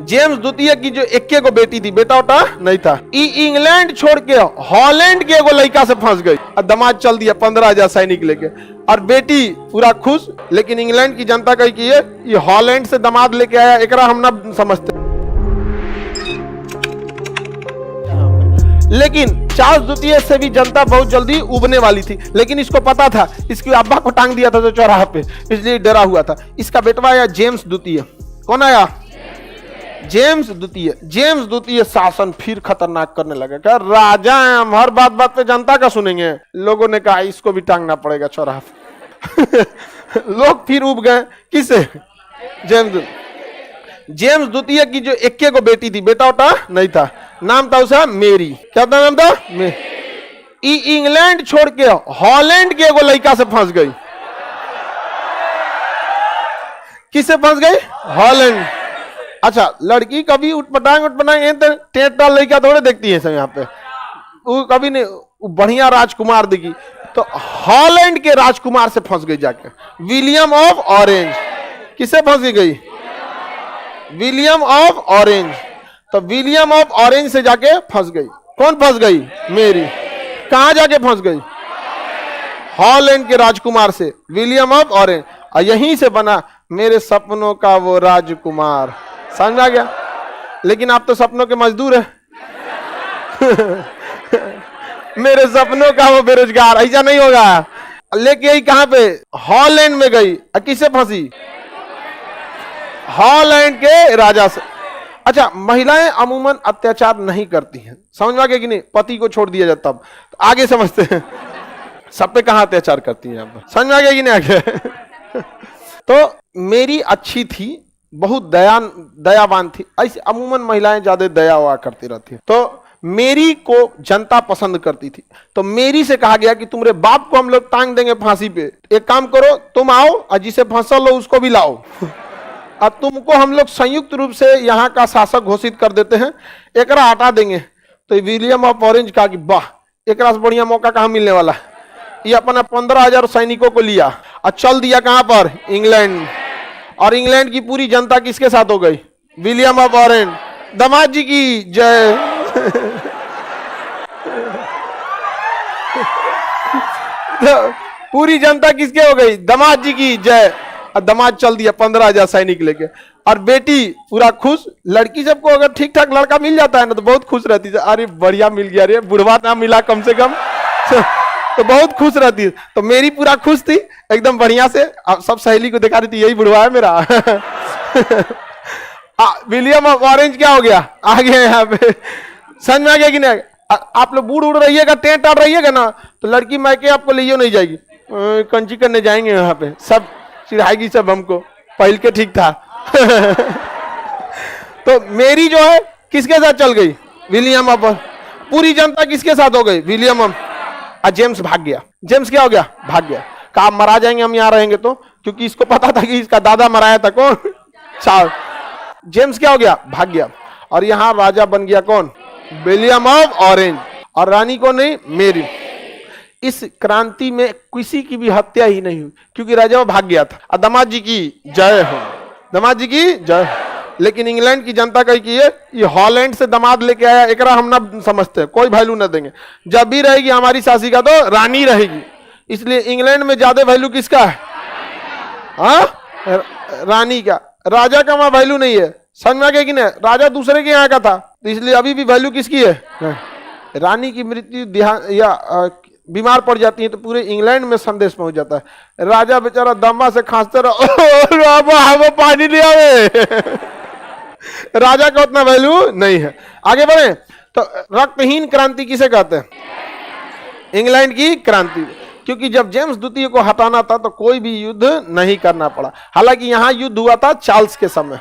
James द्वितीय की जो इक्के को बेटी थी, बेटा उटा नहीं था, इंग्लैंड छोड़ के हॉलैंड के एगो लड़का से फंस गई और दामाद चल दिया 15,000 सैनिक लेके, और बेटी पूरा खुश। लेकिन इंग्लैंड की जनता कही कि ये हॉलैंड से दामाद लेके आया, एकरा हम ना समझते। लेकिन चार्ल्स द्वितीय से भी जनता बहुत जल्दी उबने वाली थी, लेकिन इसको पता था, इसके अब्बा को टांग दिया था तो चौराहे पे, इसलिए डरा हुआ था। इसका बेटवा आया जेम्स द्वितीय। कौन आया? जेम्स द्वितीय। जेम्स द्वितीय शासन फिर खतरनाक करने लगे, क्या राजा है हम, हर बात बात पे जनता का सुनेंगे। लोगों ने कहा इसको भी टांगना पड़ेगा चौराहे पे। लोग फिर उब गए। किसे? जेम्स द्वितीय की जो इक्के को बेटी थी, बेटा उटा नहीं था, नाम था उसका मेरी। क्या था नाम था? इंग्लैंड छोड़ के हॉलैंड के एगो लड़का से फंस गई। किससे फंस गई? हॉलैंड। अच्छा, लड़की कभी उठपटांग टेटा लड़का थोड़े देखती है सब यहाँ पे, वो कभी नहीं, बढ़िया राजकुमार देखी तो हॉलैंड के राजकुमार से फंस गई जाके, विलियम ऑफ ऑरेंज। किससे फंस गई? William of orange. तो विलियम ऑफ ऑरेंज से जाके फंस गई। कौन फंस गई? मेरी। कहां जाके फंस गई? हॉलैंड के राजकुमार से, विलियम ऑफ ऑरेंज, और यहीं से बना मेरे सपनों का वो राजकुमार। समझ आ गया? लेकिन आप तो सपनों के मजदूर हैं। मेरे सपनों का वो बेरोजगार। ऐसा नहीं होगा। लेके आई कहां पे? हॉलैंड में गई। किससे फंसी? हॉलैंड के राजा से। अच्छा, महिलाएं अमूमन अत्याचार नहीं करती हैं, समझ में आ गया कि नहीं? पति को छोड़ दिया जाता, तब तो आगे समझते हैं सब पे कहां अत्याचार करती हैं। समझ में आ गया कि नहीं? आगे तो मेरी अच्छी थी, बहुत दयावान थी। ऐसी अमूमन महिलाएं ज्यादा दया हुआ करती रहती है। तो मेरी को जनता पसंद करती थी, तो मेरी से कहा गया कि तुम्हारे बाप को हम लोग टांग देंगे फांसी पे, एक काम करो तुम आओ और जिसे फंसल हो उसको भी लाओ, अब तुमको हम लोग संयुक्त रूप से यहाँ का शासक घोषित कर देते हैं, एकरा हटा देंगे। तो विलियम ऑफ ऑरेंज कहा कि वाह, एकरा से बढ़िया मौका कहाँ मिलने वाला है। ये अपना 15,000 सैनिकों को लिया और चल दिया कहां पर? इंग्लैंड। और इंग्लैंड की पूरी जनता किसके साथ हो गई? William of orange. दामाद जी की जय। पूरी जनता किसके हो गई? दामाद जी की जय। और दामाद चल दिया 15,000 सैनिक लेके, और बेटी पूरा खुश। लड़की सबको अगर ठीक ठाक लड़का मिल जाता है ना तो बहुत खुश रहती है, अरे बढ़िया मिल गया, रे बुढ़वा ना मिला कम से कम, तो बहुत खुश रहती है। तो मेरी पूरा खुश थी एकदम बढ़िया से, सब सहेली को दिखा रही थी यही बुढ़वा है मेरा। विलियम ऑफ ऑरेंज क्या हो गया? आ गया यहाँ पे। समझ में आ गया कि नहीं? आप लोग बूढ़ उड़ रहिएगा, टेंट आड़ रहिएगा ना, तो लड़की मायके आपको ले नहीं जाएगी, कंची करने जाएंगे यहाँ पे, सब चिढ़ाएगी सब हमको, पहल के ठीक था। तो मेरी जो है किसके साथ चल गई? William of. पूरी जनता किसके साथ हो गई? William of. जेम्स भाग गया। जेम्स क्या हो गया? भाग गया। कहा मरा जाएंगे हम यहाँ रहेंगे तो, क्योंकि इसको पता था कि इसका दादा मराया था। कौन? चार्ल्स। जेम्स क्या हो गया? भाग गया। और यहाँ राजा बन गया कौन? William of orange. और रानी को नहीं, मेरी। इस क्रांति में किसी की भी हत्या ही नहीं हुई, क्योंकि राजा भाग गया था। और दामाद जी की जय हो, दामाद जी की जय। लेकिन इंग्लैंड की जनता कही कि ये हॉलैंड से दामाद लेके आया, एकरा हम ना समझते, कोई वैल्यू ना देंगे। जब भी रहेगी हमारी सासी का तो रानी रहेगी। इसलिए इंग्लैंड में ज्यादा वैल्यू किसका है? हाँ, रानी का। राजा का वहां वैल्यू नहीं है। समझ में आ गया कि नहीं? राजा दूसरे के यहाँ का था, तो इसलिए अभी भी वैल्यू किसकी है? रानी की मृत्यु या बीमार पड़ जाती है तो पूरे इंग्लैंड में संदेश पहुंच जाता है। राजा बेचारा दमा से खांसते रहो, पानी ले आवे। राजा का उतना वैल्यू नहीं है। आगे बढ़े तो रक्तहीन क्रांति किसे कहते हैं? इंग्लैंड की क्रांति। क्योंकि जब जेम्स द्वितीय को हटाना था तो कोई भी युद्ध नहीं करना पड़ा। हालांकि यहां युद्ध हुआ था चार्ल्स के समय,